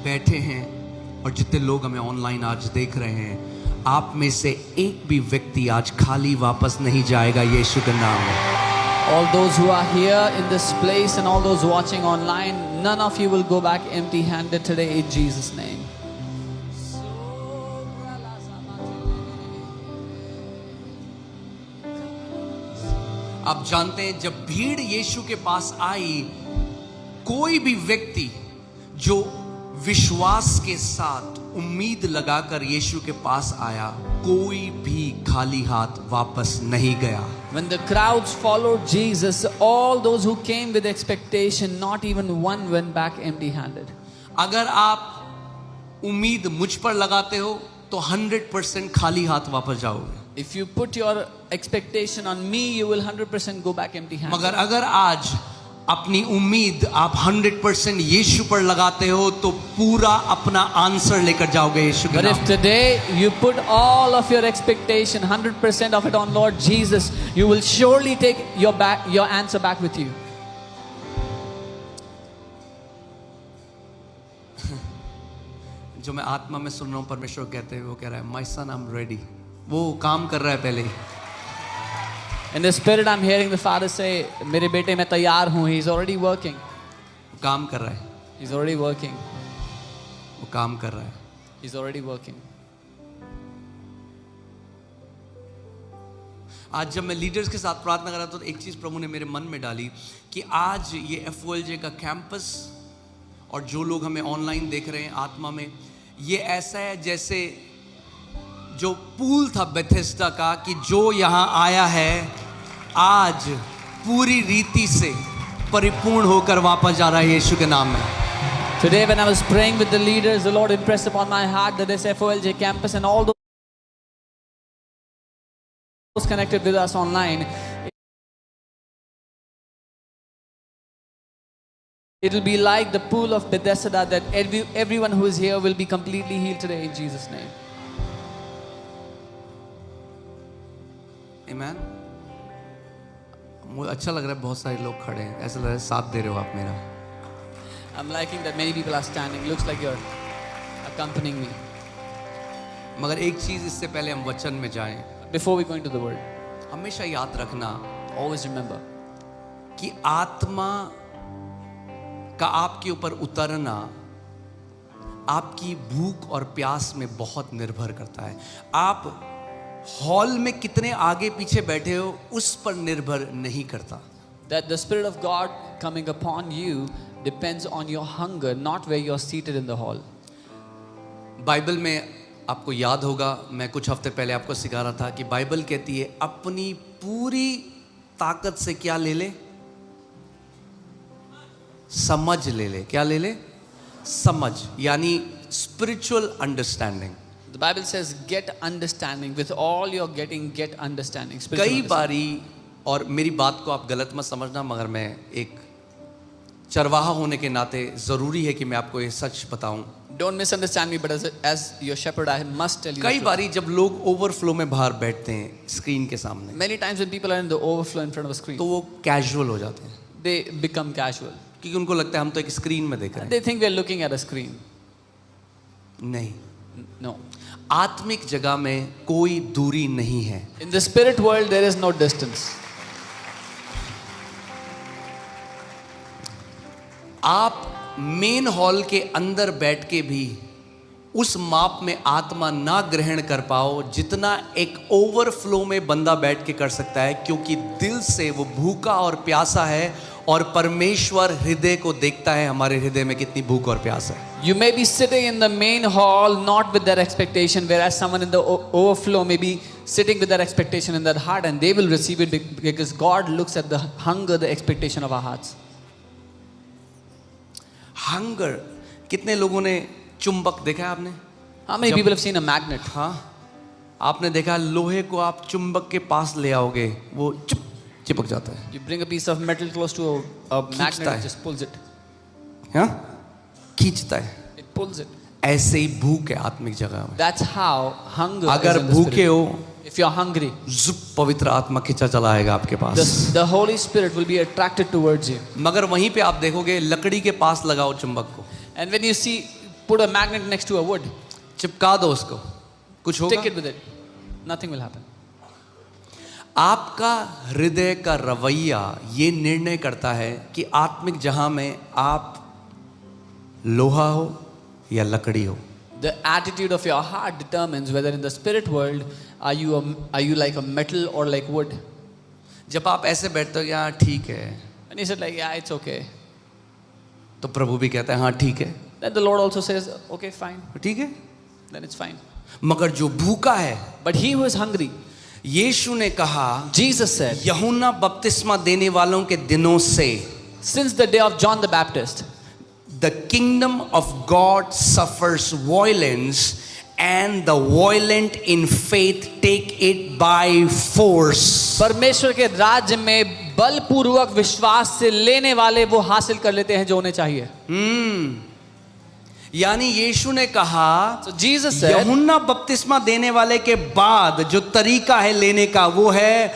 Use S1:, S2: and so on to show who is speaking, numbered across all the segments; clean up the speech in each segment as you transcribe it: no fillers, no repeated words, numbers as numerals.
S1: बैठे हैं और जितने लोग हमें ऑनलाइन आज देख रहे हैं, आप में से एक भी व्यक्ति आज खाली वापस नहीं जाएगा यीशु के नाम में।
S2: All those who are here in this place and all those watching online, none of you will go back empty-handed today in Jesus' name.
S1: आप जानते हैं, जब भीड़ यीशु के पास आई, कोई भी व्यक्ति जो विश्वास के साथ उम्मीद लगाकर यीशु के पास आया, कोई भी खाली हाथ वापस नहीं गया।
S2: When the crowds followed Jesus, all those who came with expectation, not even one went back empty-handed.
S1: अगर आप उम्मीद मुझ पर लगाते हो तो 100% खाली हाथ वापस जाओगे।
S2: If you put your expectation on me, you will 100% go back empty-handed.
S1: मगर अगर आज अपनी उम्मीद आप 100% यीशु पर लगाते हो तो पूरा अपना आंसर लेकर जाओगे यीशु के
S2: But
S1: नाम।
S2: if today you put all of your expectation, 100% of it on Lord Jesus, you will surely take your answer back with you.
S1: जो मैं आत्मा में सुन रहा हूँ, परमेश्वर कहते हैं, वो कह रहा है, my son I am ready. वो काम कर रहा है पहले ही।
S2: In the spirit, I'm hearing the Father say, मेरे बेटे मैं तैयार हूँ. He's already working.
S1: वो काम कर रहा है।
S2: He's already working.
S1: वो काम कर रहा है।
S2: He's already working.
S1: आज जब मैं लीडर्स के साथ प्रार्थना कर रहा था तो एक चीज़ प्रभु ने मेरे मन में डाली कि आज ये FOLJ का कैंपस और जो लोग हमें ऑनलाइन देख रहे हैं आत्मा में, ये ऐसा है जैसे जो पूल था बेथेस्दा का, कि जो यहाँ आया है आज पूरी रीति से परिपूर्ण होकर वापस जा रहा है यीशु के नाम में।
S2: Today when I was praying with the leaders, the Lord impressed upon my heart that this FOLJ campus and all those connected with us online, it will be like the pool of Bethesda, that everyone who is here will be completely healed today in Jesus' name.
S1: आमीन। मुझे अच्छा लग रहा है, बहुत सारे लोग खड़े हैं, ऐसा लग रहा है साथ दे रहे हो आप मेरा।
S2: I'm liking that many people are standing. Looks like you're accompanying me.
S1: मगर एक चीज़ इससे पहले हम वचन में जाएं,
S2: Before we go into the word,
S1: हमेशा याद रखना
S2: always remember
S1: कि आत्मा का आपके ऊपर उतरना आपकी भूख और प्यास में बहुत निर्भर करता है। आप हॉल में कितने आगे पीछे बैठे हो उस पर निर्भर नहीं करता।
S2: that the Spirit of God coming upon you depends on your hunger, not where you're seated in the hall.
S1: Bible में आपको याद होगा, मैं कुछ हफ्ते पहले आपको सिखा रहा था कि बाइबल कहती है अपनी पूरी ताकत से क्या ले ले? समझ ले ले। क्या ले ले? समझ, यानी spiritual understanding.
S2: The Bible says get understanding. With all you're getting, get understanding. Spiritual
S1: कई
S2: understanding.
S1: बारी, और मेरी बात को आप गलत मत समझना, मगर मैं एक चरवाहा होने के नाते ज़रूरी है कि मैं आपको ये सच बताऊं।
S2: Don't misunderstand me, but as your shepherd, I must tell you.
S1: कई बारी जब लोग ओवरफ्लो में बाहर बैठते हैं स्क्रीन के सामने,
S2: Many times when people are in the overflow in front of a screen,
S1: तो वो कैजुअल हो जाते हैं,
S2: they become casual.
S1: क्योंकि उनको लगता है हम तो एक स्क्रीन में देख रहे
S2: They think we're looking at a screen.
S1: हैं। नहीं,
S2: No.
S1: आत्मिक जगह में कोई दूरी नहीं है।
S2: In the spirit world, there is no distance.
S1: आप मेन हॉल के अंदर बैठ के भी उस माप में आत्मा ना ग्रहण कर पाओ जितना एक ओवरफ्लो में बंदा बैठ के कर सकता है, क्योंकि दिल से वो भूखा और प्यासा है और परमेश्वर हृदय को देखता है, हमारे हृदय में कितनी भूख और प्यास है।
S2: You may be sitting in the main hall not with that expectation, whereas someone in the overflow may be sitting with that expectation in that heart, and they will receive it because God looks at the hunger, the expectation of our hearts.
S1: Hunger, कितने लोगों ने चुंबक देखा है आपने?
S2: How many people have seen a magnet?
S1: हाँ, आपने देखा लोहे को आप चुंबक के पास ले आओगे, वो चिपक जाता है।
S2: You bring a piece of metal close to a magnet, it just pulls it.
S1: हाँ, खींचता है।
S2: It pulls it.
S1: ऐसे ही भूख है आत्मिक जगह में।
S2: That's how hunger
S1: अगर
S2: is in the
S1: भूखे
S2: spirit.
S1: हो,
S2: If you're hungry,
S1: जुप पवित्र आत्मा खींचा चला आएगा आपके पास।
S2: the Holy Spirit will be attracted towards you.
S1: मगर वहीं पे आप देखोगे लकड़ी के पास लगाओ चुंबक को,
S2: And when you see put a magnet next to a wood.
S1: चिपका दो उसको, कुछ होगा?
S2: Stick it with it. Nothing will happen.
S1: आपका हृदय का रवैया ये निर्णय करता है कि आत्मिक जहां में आप लोहा हो या लकड़ी हो.
S2: The attitude of your heart determines whether in the spirit world are you like a metal or like wood.
S1: जब आप ऐसे बैठते हो कि हाँ ठीक है,
S2: And he said like, yeah, it's okay.
S1: तो प्रभु भी कहता है हाँ ठीक है,
S2: Then the Lord also says, okay, fine.
S1: ठीक है.
S2: Then it's fine.
S1: मगर जो भूखा है,
S2: But he who is hungry,
S1: यीशु ने कहा,
S2: Jesus said,
S1: यूहन्ना बपतिस्मा देने वालों के दिनों से
S2: since the day of John the Baptist,
S1: the kingdom of God suffers violence and the violent in faith take it by force.
S2: परमेश्वर के राज्य में बलपूर्वक विश्वास से लेने वाले वो हासिल कर लेते हैं जो उन्हें चाहिए.
S1: यानी यीशु ने कहा,
S2: So Jesus said,
S1: यूहन्ना बपतिस्मा देने वाले के बाद जो तरीका है लेने का वो है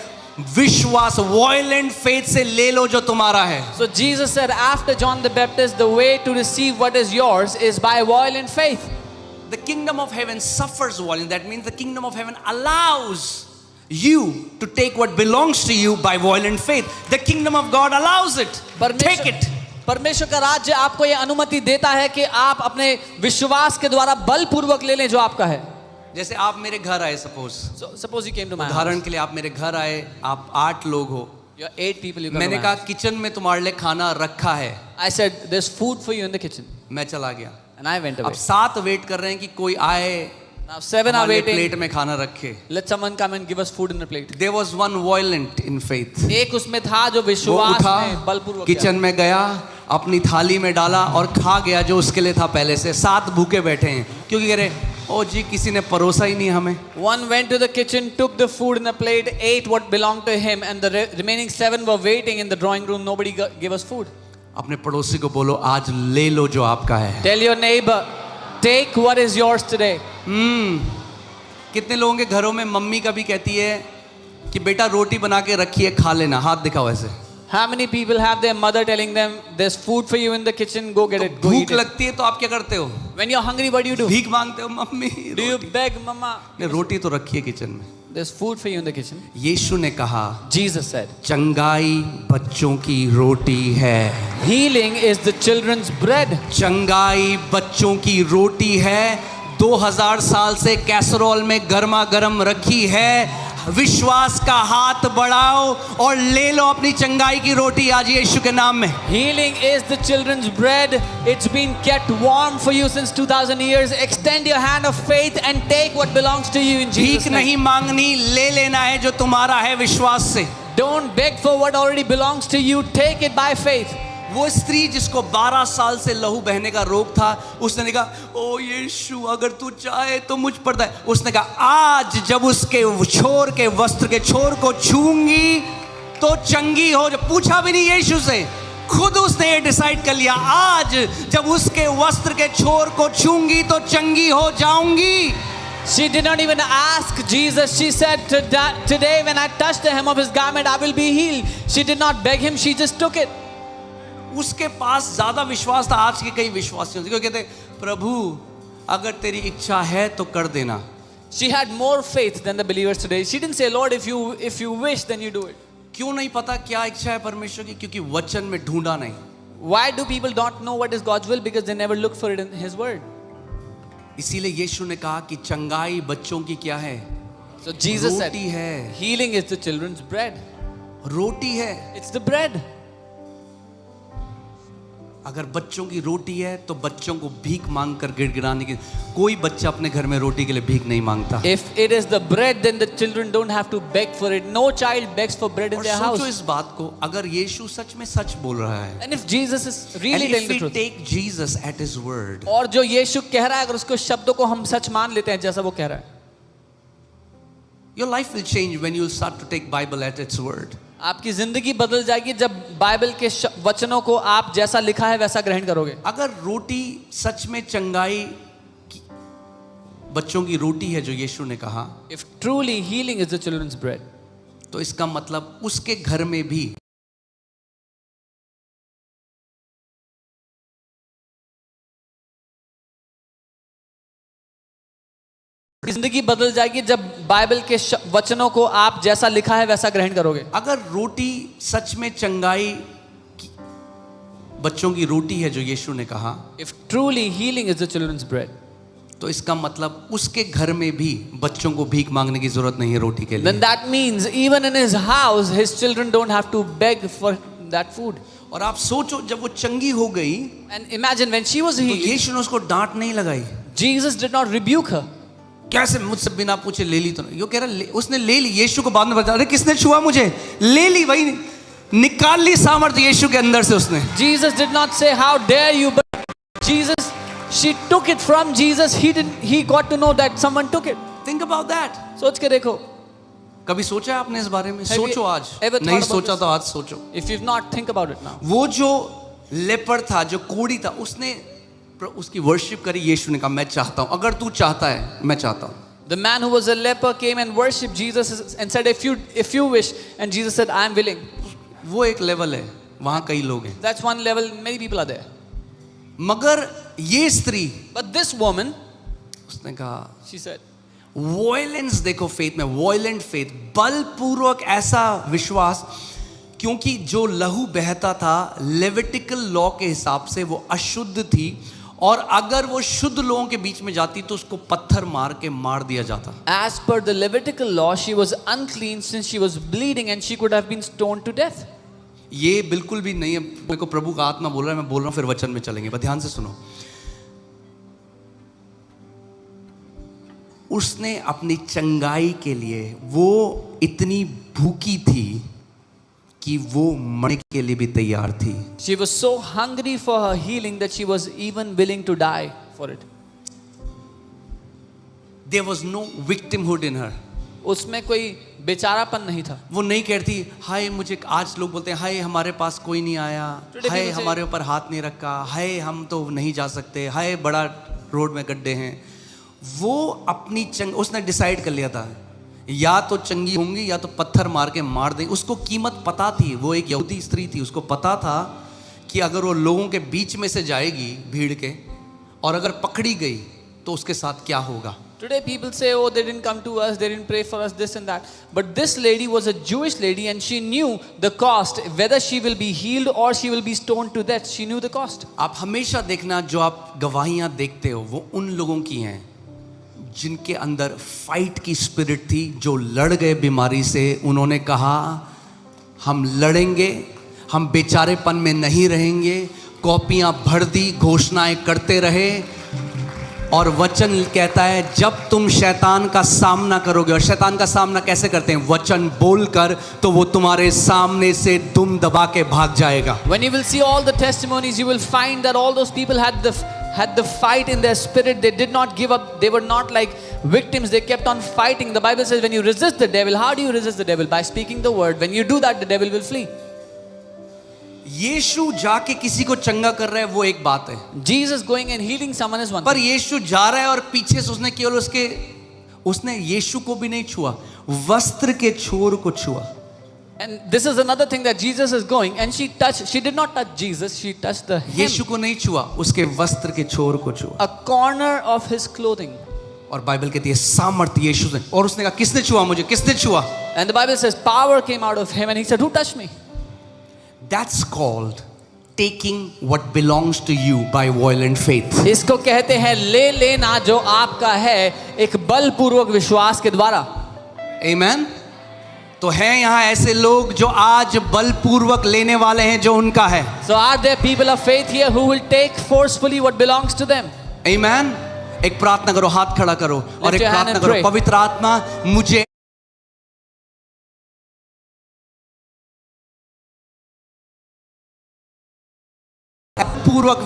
S1: विश्वास. वायलेंट फेथ से ले लो जो तुम्हारा है.
S2: so Jesus said, after John the Baptist, the way to receive what is yours is by violent faith.
S1: The kingdom of heaven suffers violence. That means the kingdom of heaven allows you to take what belongs to you by violent faith. The kingdom of God allows it. Take it.
S2: परमेश्वर का राज्य आपको ये अनुमति देता है कि आप अपने विश्वास के द्वारा बलपूर्वक ले लें जो आपका है.
S1: जैसे आप मेरे घर आए,
S2: So suppose you came to my house.
S1: उदाहरण के लिए आप मेरे घर आए, आप 8 लोग हो.
S2: You are 8 people. You come
S1: मैंने
S2: to my
S1: कहा
S2: house.
S1: किचन में तुम्हारे लिए खाना रखा है.
S2: I said, there's food for you in the kitchen.
S1: मैं चला गया.
S2: And I went
S1: अब
S2: away.
S1: 7 वेट कर रहे हैं कि कोई आए,
S2: Now 7 are
S1: हमारे
S2: waiting.
S1: प्लेट में खाना रखे.
S2: Let someone come and give us food in a plate.
S1: There was one violent in faith.
S2: एक उसमें था जो
S1: वो
S2: विश्वास
S1: उठा,
S2: में बलपूर्वक किया.
S1: किचन में गया, अपनी थाली में डाला और खा गया जो उसके लिए था पहले से. 7 भूखे बैठे हैं क्योंकि कह रहे ओ जी किसी ने परोसा ही नहीं हमें.
S2: One went to the kitchen, took the food in a plate, ate what belonged to him, and the remaining 7 were waiting in the drawing room. Nobody gave us food.
S1: अपने पड़ोसी को बोलो आज ले लो जो आपका है.
S2: Tell your neighbor, take what is yours today.
S1: कितने लोगों के घरों में मम्मी कभी कहती है कि बेटा रोटी बना के रखिए खा लेना. हाथ दिखाओ ऐसे.
S2: How many people have their mother telling them, there's food for you in the kitchen, go get it, go eat
S1: भूख
S2: it.
S1: लगती है तो आप क्या करते हो?
S2: When you're hungry, what do you do?
S1: भीख मांगते हो mummy.
S2: Do you beg, mama?
S1: नहीं, रोटी तो रखिए किचन में.
S2: There's food for you in the kitchen.
S1: यीशु ने कहा
S2: Jesus said,
S1: चंगाई बच्चों की रोटी है.
S2: healing is the children's bread.
S1: चंगाई बच्चों की रोटी है. 2000 साल से कैसरोल में गर्मा गर्म रखी है. विश्वास का हाथ बढ़ाओ और ले लो अपनी चंगाई की रोटी आज यीशु के नाम में.
S2: Healing is the children's bread. It's been kept warm for you since 2000 years. Extend your hand of faith and take what belongs to you in
S1: भीख
S2: Jesus' name.
S1: नहीं मांगनी, ले लेना है जो तुम्हारा है विश्वास से.
S2: Don't beg for what already belongs to you. Take it by faith.
S1: वो स्त्री जिसको 12 साल से लहू बहने का रोग था, उसने कहा ओ यीशु अगर तू चाहे तो मुझ पर दे. उसने कहा आज जब उसके छोर के वस्त्र के छोर को छूंगी तो चंगी हो. पूछा भी नहीं यीशु से, खुद उसने ये डिसाइड कर लिया आज जब उसके वस्त्र के छोर को छूंगी तो चंगी हो जाऊंगी.
S2: She did not even ask Jesus. She said, today when I touch the hem of his garment, I will be healed. She did not beg him. She just took it.
S1: उसके पास ज्यादा विश्वास था आज के कई विश्वासियों से. क्योंकि कहते प्रभु अगर तेरी इच्छा है तो कर देना.
S2: She had more faith than the believers today. She didn't say, Lord, if you wish, then you do it.
S1: क्यों नहीं पता क्या इच्छा है परमेश्वर की? क्योंकि वचन में ढूंढा नहीं.
S2: Why do people not know what is God's will? Because they never look for it in his word.
S1: इसीलिए यीशु ने कहा कि चंगाई बच्चों की क्या है?
S2: So Jesus said,
S1: रोटी है.
S2: healing is the children's bread.
S1: रोटी है.
S2: It's the bread.
S1: अगर बच्चों की रोटी है तो बच्चों को भीख मांग कर गिड़गिड़ाने की. कोई बच्चा अपने घर में रोटी के लिए भीख नहीं मांगता.
S2: If it is the bread, then the children don't have to beg for it. No child begs for bread in
S1: और
S2: their
S1: सोचो
S2: house.
S1: इस बात को, अगर यीशु सच में सच बोल रहा है,
S2: And if Jesus is really
S1: and
S2: telling
S1: if
S2: the
S1: we
S2: truth,
S1: take Jesus at his word,
S2: और जो यीशु कह रहा है अगर उसको शब्दों को हम सच मान लेते हैं जैसा वो कह रहा है,
S1: your life will change when you start to take Bible at its word.
S2: आपकी जिंदगी बदल जाएगी जब बाइबल के वचनों को आप जैसा लिखा है वैसा ग्रहण करोगे.
S1: अगर रोटी सच में चंगाई बच्चों की रोटी है जो यीशु ने कहा,
S2: If truly healing is the children's bread,
S1: तो इसका मतलब उसके घर में भी
S2: जिंदगी बदल जाएगी जब बाइबल के वचनों को आप जैसा लिखा है वैसा ग्रहण करोगे।
S1: अगर रोटी सच में चंगाई की, बच्चों की रोटी है जो यीशु ने कहा,
S2: If truly healing is the children's bread,
S1: तो इसका मतलब उसके घर में भी बच्चों को भीख मांगने की जरूरत नहीं है रोटी के लिए।
S2: then that means even in his house, his children don't have to beg for that food.
S1: और आप सोचो जब वो चंगी हो गई
S2: And imagine when she was
S1: तो
S2: healed,
S1: यीशु ने उसको डांट नहीं लगाई।
S2: Jesus did not rebuke her.
S1: कैसे मुझसे बिना पूछे ले ली? तो यो कह रहा उसने ले ली। यीशु को बाद में बता, अरे किसने छुआ मुझे? ले ली, वही निकाल ली सामर्थ्य यीशु के अंदर से उसने।
S2: Jesus did not say how dare you, but Jesus, she took it from Jesus. He got to know that someone took it.
S1: Think about that.
S2: सोच के देखो।
S1: कभी सोचा है आपने इस बारे में?
S2: Have you
S1: सोचो आज,
S2: ever thought
S1: नहीं
S2: about
S1: सोचा
S2: this?
S1: तो आज सोचो।
S2: If you've not, think about it now.
S1: वो जो लेपर था, जो कोढ़ी था, उसने उसकी वर्शिप करी। यीशु ने कहा मैं चाहता हूं, अगर तू चाहता है मैं चाहता हूं।
S2: The man who was a leper came and worshipped Jesus and said, if you wish, and Jesus said, I am willing.
S1: वो एक लेवल है, वहां कई लोग हैं।
S2: That's one level, many people are there.
S1: मगर ये स्त्री,
S2: But this woman,
S1: उसने कहा,
S2: she said,
S1: वॉयलेंस देखो फेथ में, वॉयलेंट फेथ, बलपूर्वक ऐसा विश्वास, क्योंकि जो लहू बहता था लेविटिकल लॉ के हिसाब से वो अशुद्ध थी, और अगर वो शुद्ध लोगों के बीच में जाती तो उसको पत्थर मार के मार दिया जाता।
S2: as per the Levitical law, she was unclean since she was bleeding and she could have been stoned to death.
S1: ये बिल्कुल भी नहीं है। मेरे को प्रभु का आत्मा बोल रहा है, मैं बोल रहा हूं, फिर वचन में चलेंगे, बस ध्यान से सुनो। उसने अपनी चंगाई के लिए, वो इतनी भूखी थी कि वो मरने के लिए भी तैयार थी।
S2: She was so hungry for her healing that she was even willing to die for it.
S1: There was no victimhood in her.
S2: उसमें कोई बेचारापन नहीं था।
S1: वो नहीं कहती हाय मुझे, आज लोग बोलते हैं हाय हमारे पास कोई नहीं आया,
S2: Today
S1: हाय
S2: people say-
S1: हमारे ऊपर हाथ नहीं रखा, हाय हम तो नहीं जा सकते, हाय बड़ा रोड में गड्ढे हैं। वो अपनी उसने डिसाइड कर लिया था, या तो चंगी होंगी या तो पत्थर मार के मार देंगे। उसको कीमत पता थी, वो एक यहूदी स्त्री थी, उसको पता था कि अगर वो लोगों के बीच में से जाएगी भीड़ के, और अगर पकड़ी गई तो उसके साथ क्या होगा।
S2: Today people say, oh, they didn't come to us, they didn't pray for us, this and that. But this lady was a Jewish lady and she knew the cost, whether she will be healed or she will be stoned to death. She knew the cost.
S1: आप हमेशा देखना, जो आप गवाहियां देखते हो वो उन लोगों की हैं जिनके अंदर फाइट की स्पिरिट थी, जो लड़ गए बीमारी से। उन्होंने कहा हम लड़ेंगे, हम बेचारेपन में नहीं रहेंगे। कॉपियां भर दी, घोषणाएं करते रहे, और वचन कहता है जब तुम शैतान का सामना करोगे, और शैतान का सामना कैसे करते हैं? वचन बोलकर, तो वो तुम्हारे सामने से दुम दबा के भाग जाएगा।
S2: When you will see all the testimonies, you will find that all those people had the fight in their spirit. They did not give up. They were not like victims. They kept on fighting. The Bible says when you resist the devil, how do you resist the devil? By speaking the word. When you do that, the devil will flee.
S1: यीशु जाके किसी को चंगा कर रहा है, वो एक बात है।
S2: Jesus going and healing someone is one
S1: पर
S2: thing.
S1: यीशु जा रहा है और पीछे से उसने केवल उसने यीशु को भी नहीं छुआ, वस्त्र के छोर को छुआ।
S2: And this is another thing that Jesus is going and she did not touch Jesus, she touched the hem,
S1: यीशु को नहीं छुआ, उसके वस्त्र के छोर को छुआ।
S2: a corner of his clothing.
S1: और बाइबल कहती है सामर्थ्य यीशु से, और उसने कहा किसने छुआ मुझे, किसने छुआ?
S2: And the Bible says power came out of him and he said, who touched me?
S1: That's called taking what belongs to you by violent faith.
S2: इसको कहते हैं ले लेना जो आपका है एक बलपूर्वक विश्वास के द्वारा।
S1: Amen. तो हैं यहाँ ऐसे लोग जो आज बलपूर्वक लेने वाले हैं जो उनका है।
S2: So are there people of faith here who will take forcefully what belongs to them?
S1: Amen. एक प्रार्थना करो, हाथ खड़ा करो और एक
S2: your hand
S1: प्रार्थना
S2: and
S1: करो,
S2: pray.
S1: पवित्र आत्मा मुझे पूर्वक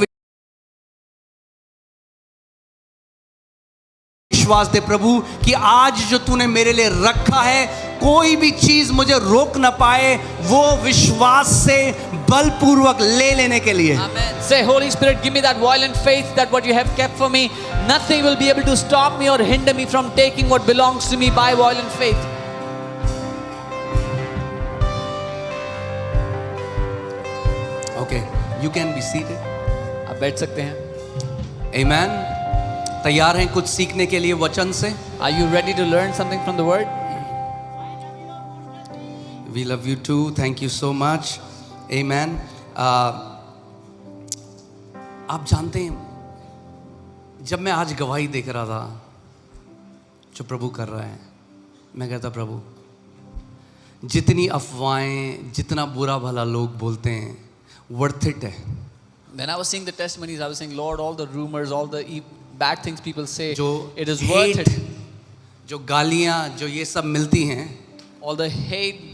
S1: विश्वास दे प्रभु कि आज जो तूने मेरे लिए रखा है कोई भी चीज मुझे रोक ना पाए, वो विश्वास से बलपूर्वक ले लेने के लिए।
S2: Amen. Say, Holy Spirit, give me that violent faith that what you have kept for me, nothing will be able to stop me or hinder me from taking what belongs to me by violent faith.
S1: Okay, you can be seated.
S2: आप बैठ सकते हैं।
S1: Amen. तैयार हैं कुछ सीखने के लिए वचन से?
S2: Are you ready to learn something from the word?
S1: We love you too. Thank you so much. Amen. आप जानते हैं, जब मैं आज गवाही देख रहा था जो प्रभु कर रहा है, मैं कहता प्रभु, जितनी अफवाहें, जितना बुरा भला लोग बोलते हैं, वर्थ इट है.
S2: When I was seeing the testimonies, I was saying, Lord, all the rumors, all the bad things people say,
S1: जो
S2: it is worth it.
S1: जो गालियां, जो ये सब मिलती हैं,
S2: All the hate,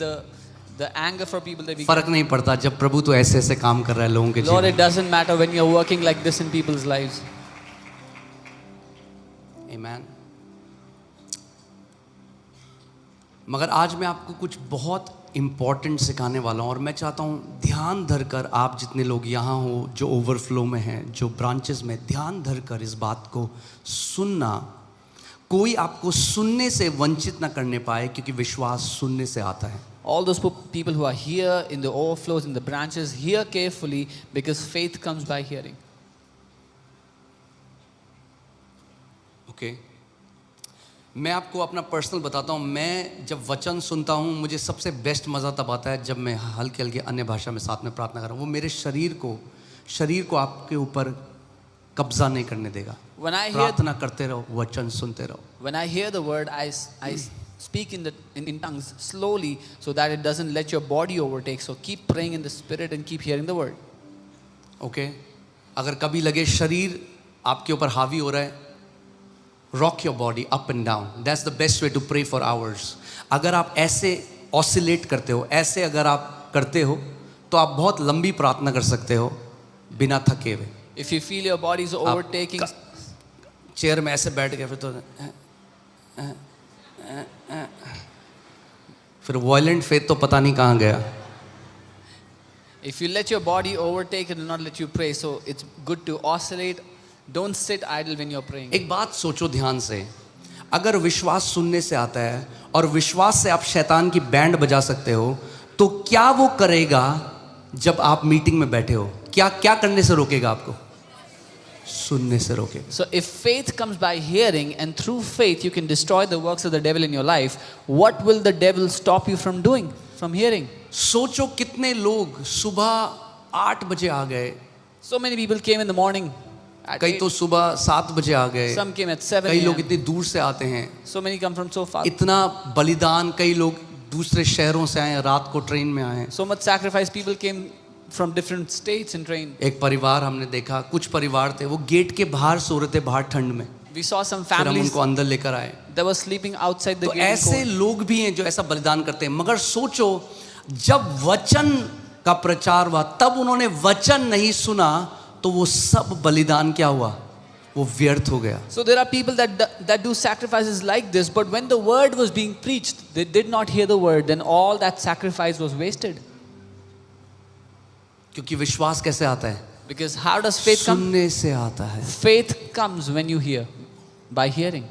S2: the anger for people that we
S1: फर्क नहीं पड़ता जब प्रभु तो ऐसे ऐसे काम कर रहा है लोगों के
S2: Lord,
S1: जीवन.
S2: it doesn't matter when you're working like this in people's lives.
S1: Amen. मगर आज मैं आपको कुछ बहुत इम्पॉर्टेंट सिखाने वाला हूँ और मैं चाहता हूँ ध्यान धरकर आप जितने लोग यहाँ हो, जो ओवरफ्लो में हैं, जो ब्रांचेस में, ध्यान धरकर इस बात को सुनना. कोई आपको सुनने से वंचित ना करने पाए, क्योंकि विश्वास सुनने से आता है.
S2: All those people who are here in the overflows, in the branches, hear carefully, because faith comes by hearing.
S1: Okay. मैं आपको अपना पर्सनल बताता हूँ. मैं जब वचन सुनता हूँ, मुझे सबसे बेस्ट मज़ा तब आता है जब मैं हल्के हल्के अन्य भाषा में साथ में प्रार्थना कर रहा हूँ. वो मेरे शरीर को आपके ऊपर कब्जा नहीं करने देगा.
S2: When I hear,
S1: प्रार्थना करते रहो, वचन सुनते रहो.
S2: when I hear the word, I speak in tongues slowly, so that it doesn't let your body overtake. So keep praying in the spirit and keep hearing the word.
S1: Okay. अगर कभी लगे शरीर आपके ऊपर हावी हो रहा है, rock your body up and down. That's the best way to pray for hours. अगर आप ऐसे oscillate करते हो, ऐसे अगर आप करते हो, तो आप बहुत लंबी प्रार्थना कर सकते हो बिना थके हुए.
S2: If you feel your body is overtaking,
S1: chair में ऐसे बैठ गए, फिर वायलेंट फेथ तो पता नहीं कहाँ गया.
S2: if you let your body overtake, it will not let you pray. So it's good to oscillate. Don't sit idle when you're praying.
S1: एक बात सोचो ध्यान से, अगर विश्वास सुनने से आता है और विश्वास से आप शैतान की बैंड बजा सकते हो, तो क्या वो करेगा जब आप मीटिंग में बैठे हो? क्या करने से रोकेगा आपको? सुनने से रोकेगा.
S2: So if faith comes by hearing, and through faith you can destroy the works of the devil in your life, what will the devil stop you from doing? From hearing?
S1: सोचो कितने लोग सुबह 8 बजे आ गए.
S2: So many people came in the morning. At
S1: कई
S2: 8,
S1: तो सुबह 7 बजे आ गए.
S2: some came at 7
S1: कई लोग
S2: a.m.
S1: इतनी दूर से आते हैं.
S2: So many come from so far.
S1: इतना बलिदान, कई लोग दूसरे शहरों से आए, रात को ट्रेन में आए.
S2: So much sacrifice. People came from different states in train.
S1: एक परिवार हमने देखा, कुछ परिवार थे वो गेट के बाहर सो रहे थे, बाहर ठंड में.
S2: We saw some
S1: फिर हम
S2: families
S1: उनको अंदर लेकर आए.
S2: that were sleeping outside the
S1: तो
S2: gate. in
S1: ऐसे
S2: cold.
S1: लोग भी हैं जो ऐसा बलिदान करते हैं. मगर सोचो, जब वचन का प्रचार हुआ, तब उन्होंने वचन नहीं सुना, तो वो सब बलिदान क्या हुआ? वो व्यर्थ हो गया.
S2: So there are people that do sacrifices like this, but when the word was being preached, they did not hear the word. Then all that sacrifice was wasted.
S1: क्योंकि विश्वास कैसे आता है?
S2: Because how does faith come?
S1: सुनने से आता है.
S2: Faith comes when you hear, by hearing.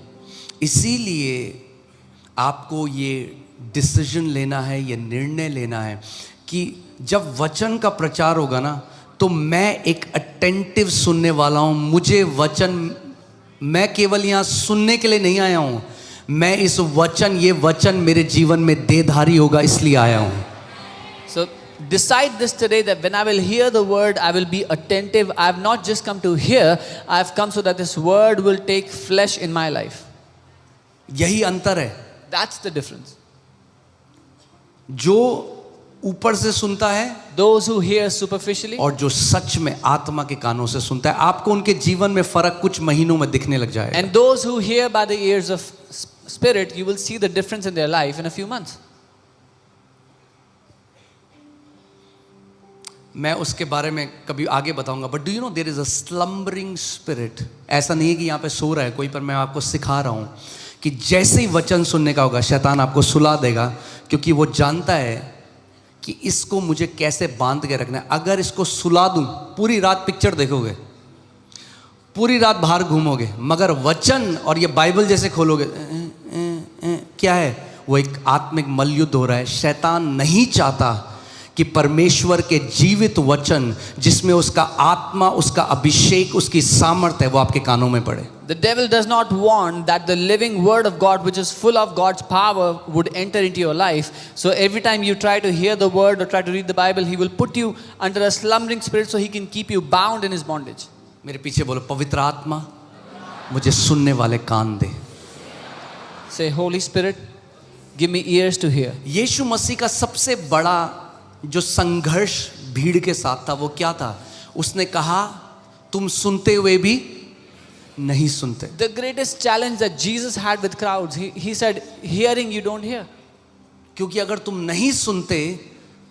S1: इसीलिए आपको ये डिसीजन लेना है, ये निर्णय लेना है कि जब वचन का प्रचार होगा ना, तो मैं एक अटेंटिव सुनने वाला हूं. मुझे वचन, मैं केवल यहां सुनने के लिए नहीं आया हूं, मैं इस वचन, ये वचन मेरे जीवन में देहधारी होगा, इसलिए आया हूं.
S2: So decide this today, that when I will hear the word, I will be attentive. I have not just come to hear, I have come so that this word will take flesh in my life.
S1: यही अंतर है.
S2: That's the difference.
S1: जो ऊपर से सुनता है
S2: Those who hear superficially,
S1: और जो सच में आत्मा के कानों से सुनता है, आपको उनके जीवन में फर्क कुछ महीनों में दिखने लग जाएगा.
S2: and those who hear by the ears of spirit, you will see the difference in their life in a few months.
S1: मैं उसके बारे में कभी आगे बताऊंगा. But do you know there is a slumbering spirit. ऐसा नहीं है कि यहाँ पे सो रहा है कोई, पर मैं आपको सिखा रहा हूँ कि जैसे ही वचन सुनने का होगा, शैतान आपको सुला देगा, क्योंकि वो जानता है कि इसको मुझे कैसे बांध के रखना है. अगर इसको सुला दूं, पूरी रात पिक्चर देखोगे, पूरी रात बाहर घूमोगे, मगर वचन और ये बाइबल जैसे खोलोगे, क्या है? वो एक आत्मिक मलयुद्ध हो रहा है. शैतान नहीं चाहता कि परमेश्वर के जीवित वचन जिसमें उसका आत्मा, उसका अभिषेक, उसकी सामर्थ है, वो आपके कानों में पड़े।
S2: The devil does not want that the living word of God, which is full of God's power, would enter into your life. So every time you try to hear the word or try to read the Bible, he will put you under a slumbering spirit so he can keep you bound in his bondage.
S1: मेरे पीछे बोलो, पवित्र आत्मा मुझे सुनने वाले कान दे।
S2: Say, Holy Spirit, give me ears to hear.
S1: यीशु मसीह का सबसे बड़ा जो संघर्ष भीड़ के साथ था वो क्या था? उसने कहा तुम सुनते हुए भी नहीं सुनते।
S2: The greatest challenge that Jesus had with crowds, he said, hearing you don't hear.
S1: क्योंकि अगर तुम नहीं सुनते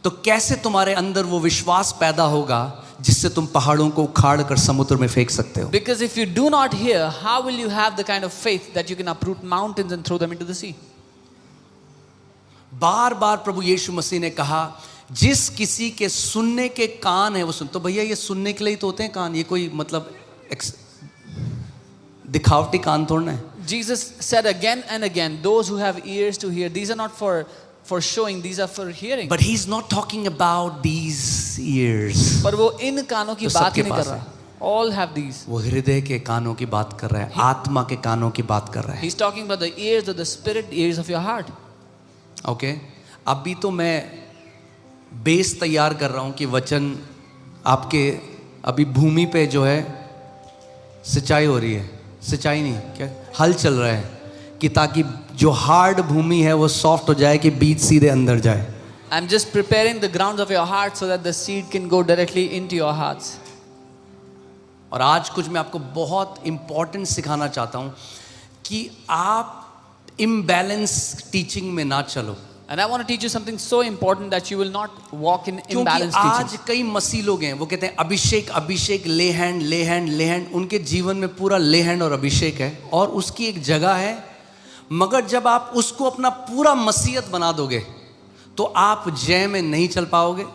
S1: तो कैसे तुम्हारे अंदर वो विश्वास पैदा होगा जिससे तुम पहाड़ों को उखाड़ कर समुद्र में फेंक सकते हो?
S2: Because if you do not hear, how will you have the kind of faith that you can uproot mountains and throw them into the sea?
S1: बार बार प्रभु यीशु मसीह ने कहा जिस किसी के सुनने के कान है वो सुन। तो भैया ये सुनने के लिए ही तो होते हैं कान, ये कोई मतलब दिखावटी कान थोड़ा है।
S2: Jesus said again and again, those who have ears to hear, these are not for showing, these are for hearing.
S1: But he's not talking about these ears.
S2: पर वो इन कानों की
S1: तो
S2: बात
S1: सबके
S2: नहीं कर
S1: पास
S2: रहा। All have these.
S1: वो हृदय के कानों की बात कर रहा है, आत्मा के कानों की बात कर रहा है।
S2: He's talking about the ears of the spirit, ears of your heart.
S1: Okay अभी तो मैं बेस तैयार कर रहा हूँ कि वचन आपके अभी भूमि पे जो है सिंचाई हो रही है, सिंचाई नहीं क्या हल चल रहा है कि ताकि जो हार्ड भूमि है वो सॉफ्ट हो जाए कि बीज सीधे अंदर जाए।
S2: I'm just preparing the grounds of your heart so that the seed can go directly into your hearts.
S1: और आज कुछ मैं आपको बहुत इंपॉर्टेंट सिखाना चाहता हूँ कि आप इम्बैलेंस टीचिंग में ना चलो।
S2: And I want to teach you something so important that you will not walk in
S1: क्योंकि
S2: imbalanced
S1: आज
S2: teaching.
S1: कई मसीह लोग हैं वो कहते हैं अभिषेक अभिषेक, ले हैंड ले हैंड ले हैंड। उनके जीवन में पूरा ले हैंड और अभिषेक है और उसकी एक जगह है, मगर जब आप उसको अपना पूरा मसीहत बना दोगे तो आप जय में नहीं चल पाओगे।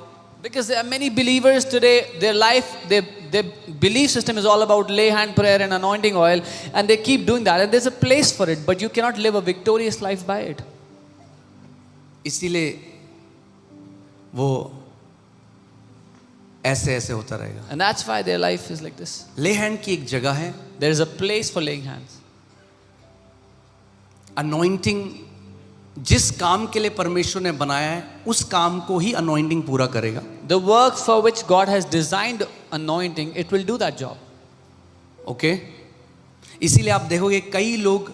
S2: Because there are many believers today, their life, their belief system is all about lay hand prayer and anointing oil, and they keep doing that, and there's a place for it, but you cannot live a victorious life by it.
S1: इसीलिए वो ऐसे ऐसे होता रहेगा।
S2: And that's why their life is like this.
S1: ले hand की एक जगह है,
S2: There is a place for laying hands.
S1: Anointing जिस काम के लिए परमेश्वर ने बनाया है उस काम को ही अनॉइंटिंग पूरा करेगा।
S2: The work for which God has designed anointing, it will do that job.
S1: Okay इसीलिए आप देखोगे कई लोग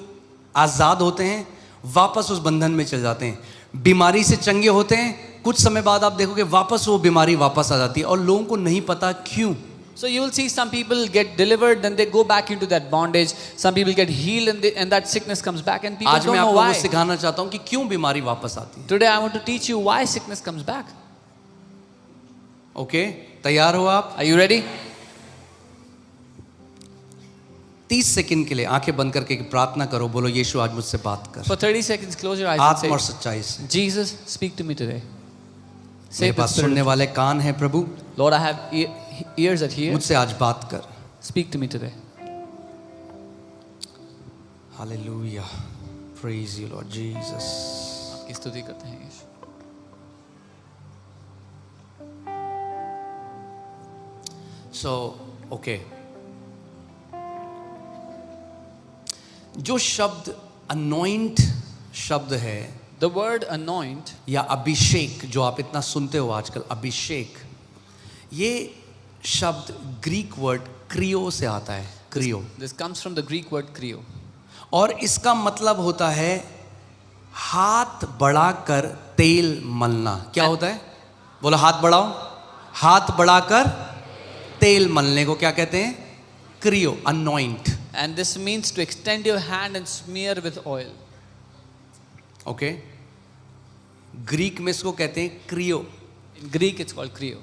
S1: आजाद होते हैं वापस उस बंधन में चले जाते हैं, बीमारी से चंगे होते हैं, कुछ समय बाद आप देखोगे वापस वो बीमारी वापस आ जाती है और लोगों को नहीं पता क्यों।
S2: So you will see some people get delivered, then they go back into that bondage. Some people get healed and that sickness comes back, and people
S1: आज
S2: don't
S1: मैं
S2: know
S1: आपको वो
S2: why.
S1: सिखाना चाहता हूँ कि क्यों बीमारी वापस आती है।
S2: Today I want to teach you why sickness comes back.
S1: Okay तैयार हो आप?
S2: Are you ready?
S1: 30 सेकंड के लिए आंखें बंद करके प्रार्थना करो, बोलो यीशु आज मुझसे बात कर,
S2: For 30 seconds, close your eyes
S1: आत्मा और
S2: and say,
S1: सच्चाई से।
S2: Jesus, speak to me today. Say
S1: मेरे
S2: with
S1: पास
S2: spirit,
S1: सुनने वाले कान हैं प्रभु,
S2: Lord, I have ears that hear.
S1: मुझसे आज बात कर।
S2: Speak to me today.
S1: Hallelujah, praise you Lord Jesus.
S2: आपकी स्तुति करते हैं यीशु।
S1: सो ओके जो शब्द अनॉइंट शब्द है,
S2: The word anoint,
S1: या अभिषेक जो आप इतना सुनते हो आजकल, अभिषेक, ये शब्द ग्रीक वर्ड क्रियो से आता है, Creo,
S2: this comes from the Greek word krio.
S1: और इसका मतलब होता है हाथ बढ़ाकर तेल मलना। क्या होता है? बोलो हाथ बढ़ाओ, हाथ बढ़ाकर तेल मलने को क्या कहते हैं? क्रियो, anoint.
S2: And this means to extend your hand and smear with oil.
S1: Okay Greek में इसको कहते हैं Creo.
S2: In Greek it's called krio.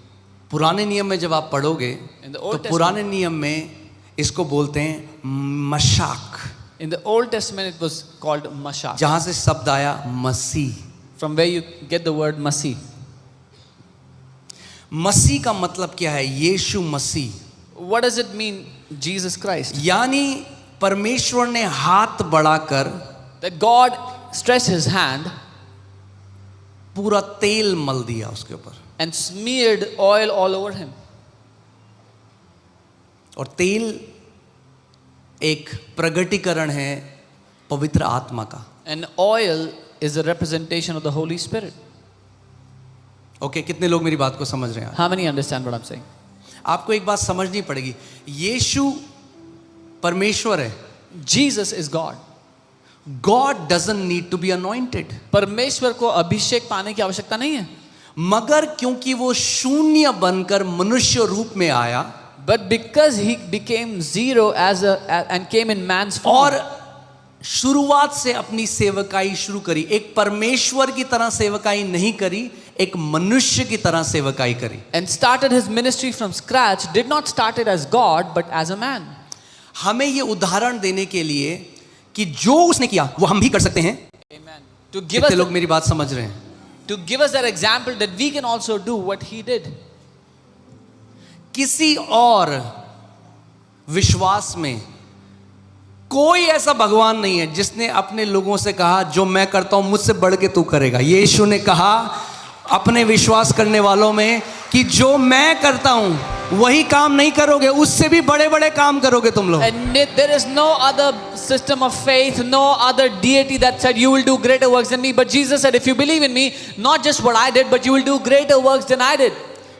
S1: पुराने नियम में जब आप पढ़ोगे
S2: In the
S1: तो
S2: Old
S1: पुराने नियम में इसको बोलते हैं Mashak,
S2: In the Old Testament it was called mashak,
S1: जहां से शब्द आया मसीह।
S2: from where you get the word masi.
S1: मसीह का मतलब क्या है? यीशु मसीह,
S2: What does it mean, Jesus Christ?
S1: यानी परमेश्वर ने हाथ बढ़ाकर
S2: That God stretched his hand
S1: पूरा तेल मल दिया उसके ऊपर,
S2: and smeared oil all over him.
S1: और तेल एक प्रगटीकरण है पवित्र आत्मा का.
S2: And oil is a representation of the Holy Spirit.
S1: Okay, कितने लोग मेरी बात को समझ रहे हैं?
S2: How many understand what I'm saying?
S1: आपको एक बात समझनी पड़ेगी, यीशु परमेश्वर है.
S2: Jesus is God.
S1: God doesn't need to be anointed.
S2: परमेश्वर को अभिषेक पाने की आवश्यकता नहीं है.
S1: मगर क्योंकि वो शून्य बनकर मनुष्य रूप में आया,
S2: But because he became zero and came in man's form,
S1: और शुरुआत से अपनी सेवकाई शुरू करी, एक परमेश्वर की तरह सेवकाई नहीं करी, एक मनुष्य की तरह सेवकाई करी.
S2: and started his ministry from scratch, did not start it as God but as a man.
S1: हमें ये उदाहरण देने के लिए कि जो उसने किया वो हम भी कर सकते हैं.
S2: Amen. To give
S1: कितने
S2: us
S1: लोग मेरी बात समझ रहे हैं?
S2: to give us that example that we can also do what he did.
S1: किसी और विश्वास में कोई ऐसा भगवान नहीं है जिसने अपने लोगों से कहा जो मैं करता हूं मुझसे बढ़ के तू करेगा. यीशु ने कहा अपने विश्वास करने वालों में कि जो मैं करता हूं वही काम नहीं करोगे, उससे भी बड़े बड़े काम करोगे तुम लोग.
S2: And there is no other system of faith, no other deity that said you will do greater works than me. But Jesus said, if you believe in me, not just what I did, but you will do greater works than I did.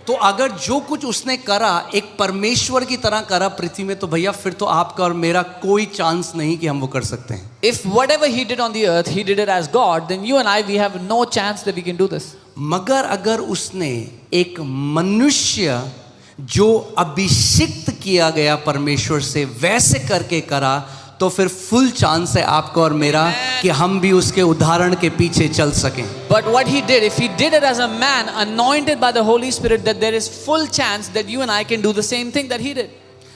S1: तो अगर जो कुछ उसने करा एक परमेश्वर की तरह करा पृथ्वी में, तो भैया फिर तो आपका और मेरा कोई चांस नहीं कि हम वो कर सकते हैं.
S2: If whatever he did on the earth, he did it as God, then you and I, we have no chance that we can do this.
S1: मगर अगर उसने एक मनुष्य जो अभिषिक्त किया गया परमेश्वर से वैसे करके करा, तो फिर फुल चांस है आपको और मेरा कि हम भी उसके उदाहरण के पीछे चल सकें.
S2: But what he did, if he did it as a man anointed by the Holy Spirit, that there is full chance that you and I can do the same thing that he did.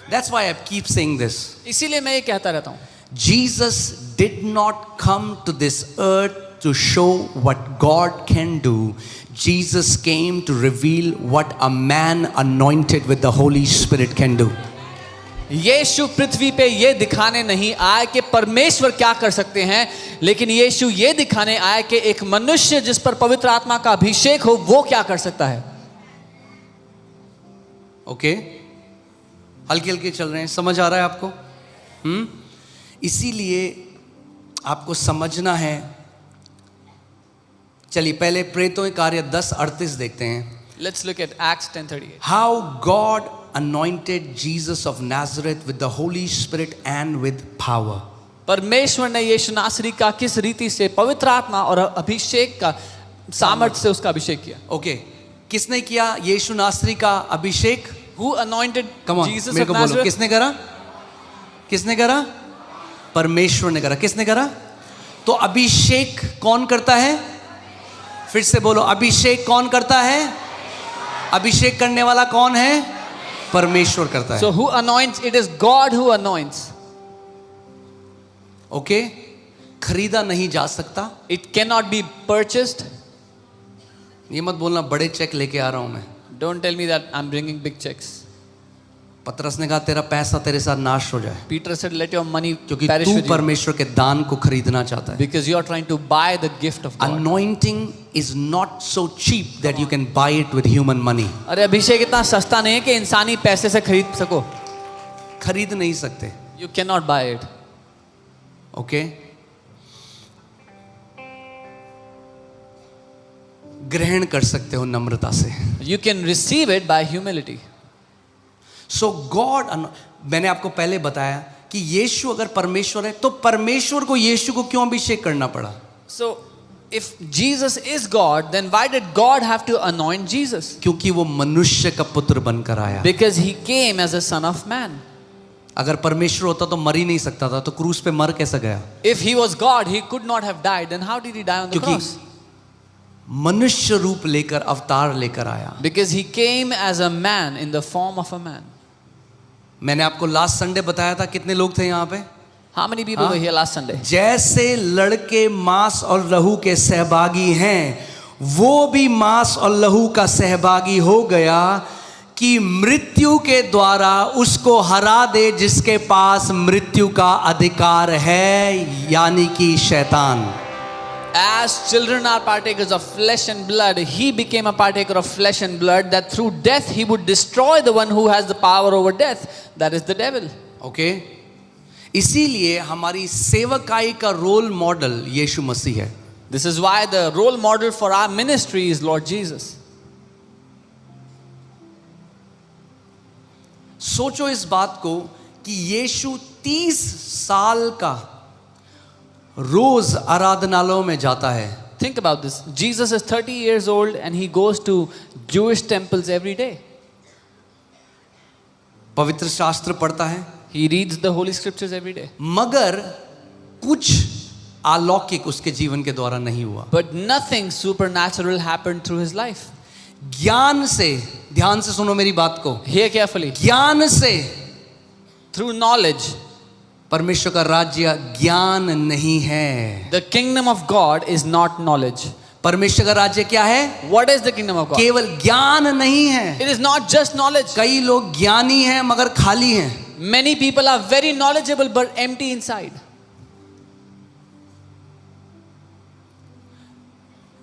S1: That's why I keep saying this.
S2: इसीलिए मैं ये कहता रहता हूँ,
S1: Jesus did not come to this earth to show what God can do. Jesus came to reveal what a man anointed with the Holy Spirit can do.
S2: यीशु पृथ्वी पे ये दिखाने नहीं आए कि परमेश्वर क्या कर सकते हैं, लेकिन यीशु ये दिखाने आए कि एक मनुष्य जिस पर पवित्र आत्मा का अभिषेक हो वो क्या कर सकता है.
S1: ओके, हल्के हल्के चल रहे हैं, समझ आ रहा है आपको? इसीलिए आपको समझना है. चलिए पहले प्रेरितों के कार्य 10:38 देखते हैं.
S2: Let's look at Acts 10:38.
S1: How God anointed Jesus of Nazareth with the Holy Spirit and with power.
S2: परमेश्वर ने यीशु नासरी का किस रीति से पवित्र आत्मा और अभिषेक का सामर्थ्य से उसका अभिषेक किया.
S1: ओके, किसने किया यीशु नासरी का अभिषेक?
S2: Who anointed
S1: Come on,
S2: Jesus
S1: मेरे
S2: of
S1: को बोलो,
S2: Nazareth?
S1: किसने करा? किसने करा? परमेश्वर ने करा. किसने करा? तो अभिषेक कौन करता है? फिर से बोलो, अभिषेक कौन करता है? अभिषेक करने वाला कौन है? परमेश्वर करता है.
S2: So who anoints? It is God who anoints.
S1: Okay, खरीदा नहीं जा सकता.
S2: It cannot be purchased.
S1: ये मत बोलना बड़े चेक लेके आ रहा हूं मैं.
S2: Don't tell me that I'm bringing big checks.
S1: पतरस ने कहा तेरा पैसा तेरे साथ नाश हो जाए,
S2: Peter said, let your money
S1: क्योंकि
S2: perish
S1: तू
S2: with you,
S1: परमेश्वर के दान को खरीदना चाहता है.
S2: because you are trying to buy the gift of God.
S1: Anointing is not so cheap that you can buy it with human money.
S2: अरे अभिषेक इतना सस्ता नहीं है कि इंसानी पैसे से खरीद सको.
S1: खरीद नहीं सकते.
S2: You cannot buy it.
S1: Okay, ग्रहण कर सकते हो नम्रता से.
S2: You can receive it by humility.
S1: So God, मैंने आपको पहले बताया कि यीशु अगर परमेश्वर है तो परमेश्वर को यीशु को क्यों अभिषेक करना पड़ा?
S2: So if Jesus is God, then why did God have to anoint Jesus?
S1: क्योंकि वो मनुष्य का पुत्र बनकर आया.
S2: Because he came as a son of man.
S1: अगर परमेश्वर होता तो मर ही नहीं सकता था, तो क्रूस पे मर कैसा गया?
S2: If he was God, he could not have died. Then how did he die on the
S1: क्योंकि
S2: cross?
S1: मनुष्य रूप लेकर, अवतार लेकर आया.
S2: Because he came as a man in the form of a man.
S1: मैंने आपको लास्ट संडे बताया था, कितने लोग थे यहाँ पे?
S2: How many people were here last Sunday?
S1: जैसे लड़के मांस और लहू के सहभागी हैं, वो भी मांस और लहू का सहभागी हो गया कि मृत्यु के द्वारा उसको हरा दे जिसके पास मृत्यु का अधिकार है, यानी कि शैतान.
S2: As children are partakers of flesh and blood, he became a partaker of flesh and blood, that through death he would destroy the one who has the power over death, that is the devil.
S1: Okay इसीलिए हमारी सेवकाई का role model यीशु मसीह है.
S2: This is why the role model for our ministry is Lord Jesus.
S1: सोचो इस बात को कि यीशु 30 साल का रोज आराधनालयों में जाता है.
S2: Think about this. Jesus is 30 years old and he goes to Jewish temples every day.
S1: पवित्र शास्त्र पढ़ता है.
S2: He reads the holy scriptures every day.
S1: मगर कुछ अलौकिक उसके जीवन के द्वारा नहीं हुआ.
S2: But nothing supernatural happened through his life.
S1: ज्ञान से, ध्यान से सुनो मेरी बात को,
S2: Hear carefully.
S1: ज्ञान से
S2: Through knowledge,
S1: परमेश्वर का राज्य ज्ञान नहीं है.
S2: the kingdom of God is not knowledge.
S1: परमेश्वर का राज्य क्या है?
S2: What is the kingdom of God?
S1: केवल ज्ञान नहीं है.
S2: It is not just knowledge.
S1: कई लोग ज्ञानी हैं मगर खाली हैं.
S2: Many people are very knowledgeable but empty inside.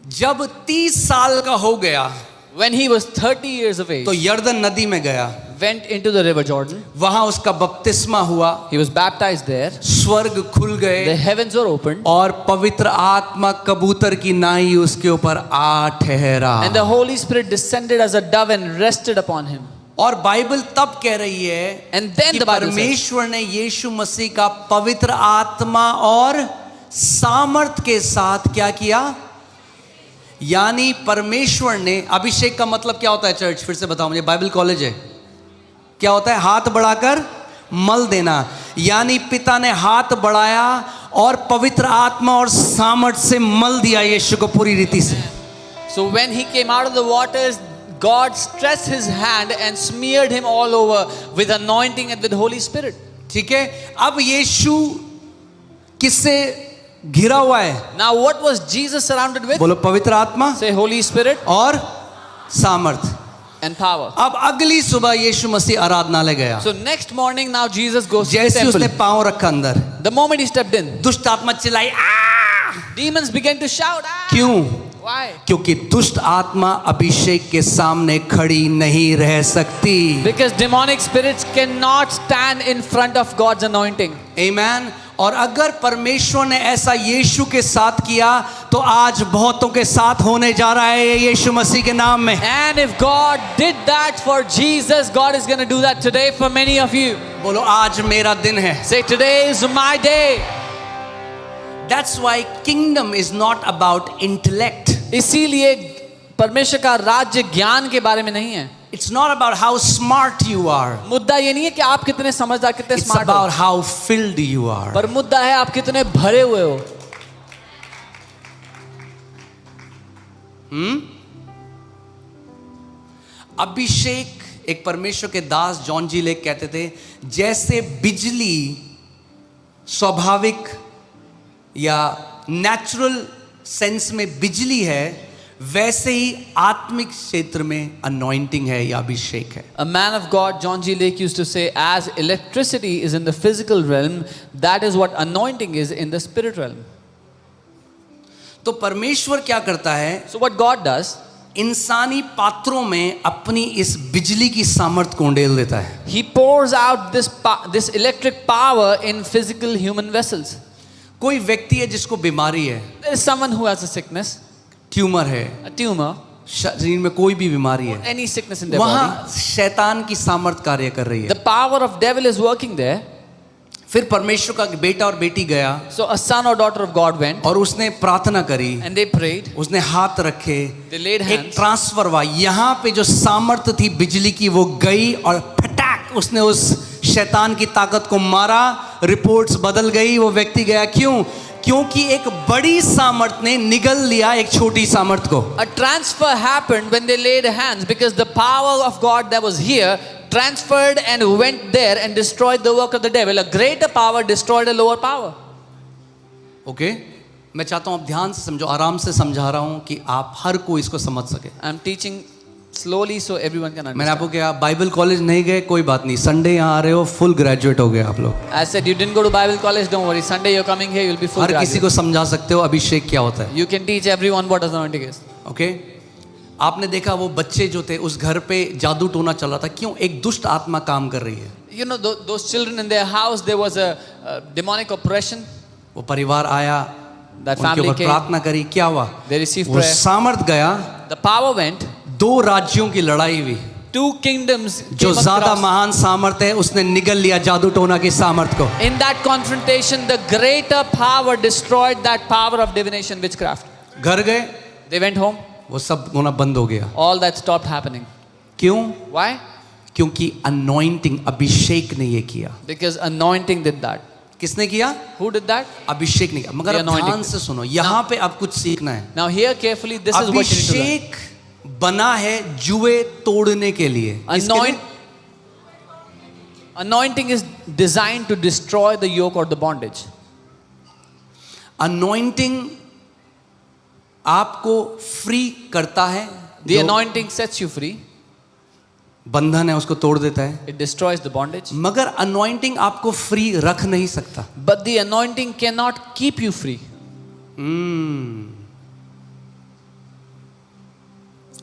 S1: जब 30 साल का हो गया
S2: When he was 30 years of age,
S1: तो यरदन नदी में गया.
S2: went into the river Jordan.
S1: वहां उसका बपतिस्मा हुआ.
S2: He was baptized there.
S1: स्वर्ग खुल
S2: The
S1: गए
S2: heavens were opened.
S1: और पवित्र आत्मा कबूतर की नाई उसके ऊपर आ ठहरा.
S2: And the Holy Spirit descended as a dove and rested upon him.
S1: और बाइबल तब कह रही है
S2: And then
S1: कि
S2: the Bible says,
S1: परमेश्वर ने यीशु मसीह का पवित्र आत्मा और सामर्थ के साथ क्या किया? यानी परमेश्वर ने, अभिषेक का मतलब क्या होता है चर्च? फिर से बताओ मुझे, बाइबल कॉलेज है. क्या होता है? हाथ बढ़ाकर मल देना. यानी पिता ने हाथ बढ़ाया और पवित्र आत्मा और सामर्थ से मल दिया यीशु को पूरी रीति से.
S2: So when he came out of the waters, God stretched his hand and smeared him all over with anointing and with Holy Spirit.
S1: ठीक है. अब यीशु किससे घिरा हुआ है?
S2: Now what was Jesus surrounded with?
S1: बोलो पवित्र आत्मा
S2: Say Holy Spirit
S1: और सामर्थ.
S2: and power.
S1: अब अगली सुबह यीशु मसीह आराधनालय गया.
S2: So next morning now Jesus goes to the
S1: जैसे उसने
S2: temple.
S1: पांव रखा अंदर,
S2: The moment he stepped in,
S1: दुष्ट आत्मा चिल्लाई, आ!
S2: demons began to shout. Ah!
S1: क्यों?
S2: Why?
S1: क्योंकि दुष्ट आत्मा अभिषेक के सामने खड़ी नहीं रह सकती.
S2: Because demonic spirits cannot stand in front of God's anointing.
S1: आमेन. और अगर परमेश्वर ने ऐसा यीशु के साथ किया तो आज बहुतों के साथ होने जा रहा है ये यीशु मसीह के नाम में.
S2: And if God did that for Jesus, God is going to do that today for many of you.
S1: बोलो आज मेरा दिन है.
S2: Say today is my day.
S1: That's why kingdom is not about intellect.
S2: इसीलिए परमेश्वर का राज्य ज्ञान के बारे में नहीं है.
S1: It's not about how smart you are.
S2: मुद्दा ये नहीं है कि आप कितने समझदार, कितने
S1: It's
S2: स्मार्ट
S1: about
S2: हो,
S1: how filled you are.
S2: पर मुद्दा है आप कितने भरे हुए हो.
S1: अभिषेक, एक परमेश्वर के दास जॉन जी लेक कहते थे, जैसे बिजली स्वाभाविक या नेचुरल सेंस में बिजली है, वैसे ही आत्मिक क्षेत्र में अनॉइंटिंग है या अभिषेक है.
S2: A man of God, John G. Lake, used to say, as electricity is in the physical realm, that is what anointing is in the spirit realm.
S1: तो परमेश्वर क्या करता है?
S2: So what God does,
S1: इंसानी पात्रों में अपनी इस बिजली की सामर्थ को उंडेल देता है.
S2: He pours out this electric power in physical human vessels.
S1: कोई व्यक्ति है जिसको बीमारी है,
S2: There is someone who has a sickness,
S1: tumour है,
S2: a tumor,
S1: शरीर में कोई भी बीमारी है,
S2: any sickness in their body.
S1: वहां शैतान की सामर्थ कार्य कर रही है.
S2: The power of devil is working there.
S1: फिर परमेश्वर का बेटा और बेटी गया
S2: So a son or daughter of God went
S1: और उसने प्रार्थना करी,
S2: and they prayed.
S1: उसने हाथ रखे,
S2: They laid
S1: एक
S2: hands.
S1: ट्रांसफर हुआ. यहाँ पे जो सामर्थ थी बिजली की वो गई और फटाक उसने उस शैतान की ताकत को मारा. रिपोर्ट्स बदल गई, वो व्यक्ति गया. क्यों? क्योंकि एक बड़ी सामर्थ ने निगल लिया एक छोटी सामर्थ को.
S2: A transfer happened when they laid hands because the power of God that was here transferred and went there and destroyed the work of the devil. A greater power destroyed a lower power.
S1: Okay मैं चाहता हूं आप ध्यान से समझो, आराम से समझा रहा हूं कि आप हर कोई इसको समझ सके.
S2: I'm teaching slowly so everyone can
S1: मैंने
S2: understand.
S1: आपको क्या, बाइबल कॉलेज नहीं गए कोई बात नहीं, संडे यहाँ आ रहे हो, फुल ग्रेजुएट हो गए आप लोग।
S2: I said you didn't go to Bible college, don't worry. Sunday you're coming here, you'll be full
S1: हर किसी
S2: graduate.
S1: को समझा सकते हो अभिषेक क्या होता है।
S2: You can teach everyone what anointing is.
S1: Okay, आपने देखा वो बच्चे जो थे उस घर पे जादू टोना चल रहा था, क्यों? एक दुष्ट आत्मा काम कर रही है।
S2: You know, those children in their house, there was a demonic oppression.
S1: वो परिवार आया,
S2: That
S1: उनके
S2: family
S1: ऊपर
S2: came.
S1: प्रार्थना करी, क्या हुआ?
S2: They received
S1: वो
S2: prayer.
S1: सामर्थ गया,
S2: The power went.
S1: 2 राज्यों की लड़ाई हुई।
S2: 2 kingdoms
S1: जो
S2: came
S1: ज्यादा
S2: across.
S1: महान सामर्थ है उसने निगल लिया जादू टोना की सामर्थ को।
S2: In that confrontation, the greater power destroyed that power of divination, witchcraft.
S1: घर गए,
S2: They went home.
S1: वो सब होना बंद हो गया।
S2: All that stopped happening.
S1: क्यों?
S2: Why?
S1: क्योंकि अनॉइंटिंग, अभिषेक ने ये किया।
S2: Because anointing did that.
S1: किसने किया?
S2: Who did that?
S1: अभिषेक ने किया। मगर
S2: The
S1: अब
S2: anointing
S1: ध्यान से सुनो, यहाँ पे अब कुछ सीखना है।
S2: Now hear carefully, this is what you need to learn.
S1: अभिषेक बना है जुए तोड़ने के लिए। किसके लिए?
S2: Anointing is designed to destroy the yoke or the bondage.
S1: Anointing आपको फ्री करता है,
S2: The
S1: जो
S2: anointing sets you free.
S1: बंधन है उसको तोड़ देता है।
S2: It destroys the bondage.
S1: मगर अनॉइंटिंग आपको फ्री रख नहीं सकता।
S2: But the anointing cannot keep you free.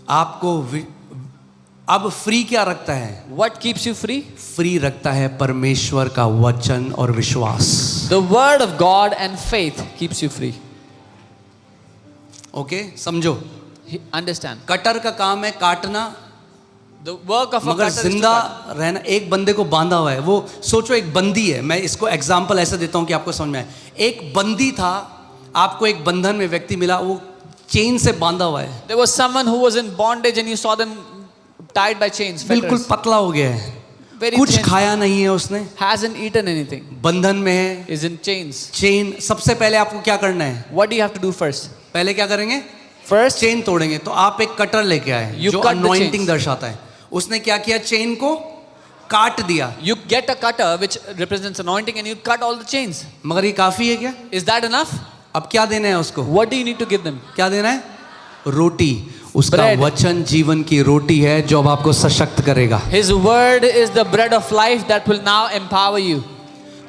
S1: आपको अब फ्री क्या रखता है?
S2: What keeps you free?
S1: Free रखता है परमेश्वर का वचन और विश्वास।
S2: The word of God and faith keeps you free.
S1: Okay, समझो।
S2: Understand?
S1: कटर का काम है काटना,
S2: The work of a
S1: मगर
S2: cutter is to
S1: जिंदा
S2: cut.
S1: रहना। एक बंदे को बांधा हुआ है, वो सोचो एक बंदी है। मैं इसको एग्जांपल ऐसे देता हूं कि आपको समझ में आए। एक बंदी था, आपको एक बंधन में व्यक्ति मिला, वो चेन से बांधा हुआ है,
S2: There was someone who was in bondage and you saw them tied by chains.
S1: बिल्कुल
S2: fetters.
S1: पतला हो गया है,
S2: Very
S1: कुछ
S2: thin.
S1: खाया नहीं है उसने,
S2: Hasn't eaten anything.
S1: बंधन में है,
S2: Is in chains.
S1: चेन। सबसे पहले आपको क्या करना है?
S2: What do you have to do first?
S1: पहले क्या करेंगे?
S2: First,
S1: चेन तोड़ेंगे। तो आप एक कटर लेके आए
S2: You
S1: जो
S2: cut the
S1: अनॉइंटिंग
S2: chains.
S1: दर्शाता है। उसने क्या किया? चेन को काट दिया।
S2: you get a cutter which represents anointing and you cut all the chains.
S1: मगर ये काफी है क्या?
S2: Is that enough?
S1: अब क्या देना है उसको?
S2: What do you need to give them?
S1: क्या देना है? रोटी। उसका
S2: Bread.
S1: वचन जीवन की रोटी है जो अब आपको सशक्त करेगा।
S2: His word is the bread of life that will now empower you.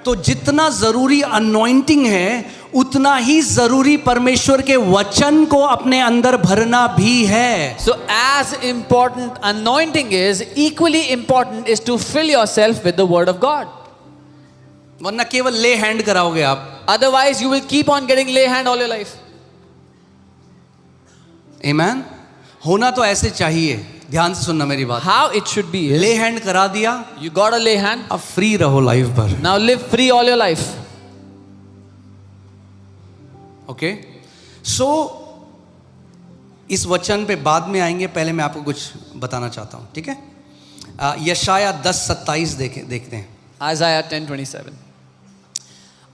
S1: तो जितना जरूरी अनॉइंटिंग है उतना ही जरूरी परमेश्वर के वचन को अपने अंदर भरना भी है।
S2: So as important anointing is, equally important is to fill yourself with the word of God.
S1: वरना केवल ले हैंड कराओगे आप।
S2: Otherwise you will keep on getting lay hand all your life.
S1: आमेन। होना तो ऐसे चाहिए। ध्यान से सुनना मेरी बात।
S2: How it should be is,
S1: lay hand करा दिया,
S2: you got a lay hand,
S1: अब फ्री रहो लाइफ भर।
S2: now live free all your life.
S1: Okay, so इस वचन पे बाद में आएंगे, पहले मैं आपको कुछ बताना चाहता हूं, ठीक है? यशाया 10:27 देखते हैं।
S2: Isaiah 10:27.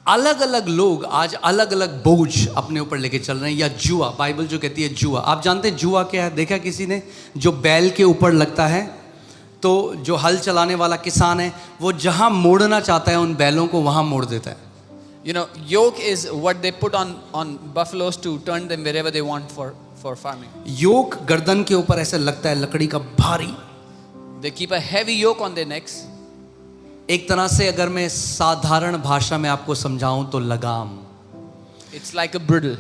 S1: अलग अलग लोग आज अलग अलग बोझ अपने ऊपर लेके चल रहे हैं, या जुआ, बाइबल जो कहती है जुआ। आप जानते हैं जुआ क्या है? देखा किसी ने? जो बैल के ऊपर लगता है, तो जो हल चलाने वाला किसान है वो जहां मोड़ना चाहता है उन बैलों को वहां मोड़ देता है।
S2: You know, yoke is what they put on buffaloes to turn them wherever they want for farming.
S1: योक गर्दन के ऊपर ऐसे लगता है लकड़ी का भारी।
S2: They keep a heavy yoke on their necks.
S1: एक तरह से अगर मैं साधारण भाषा में आपको समझाऊं तो लगाम।
S2: It's like a bridle.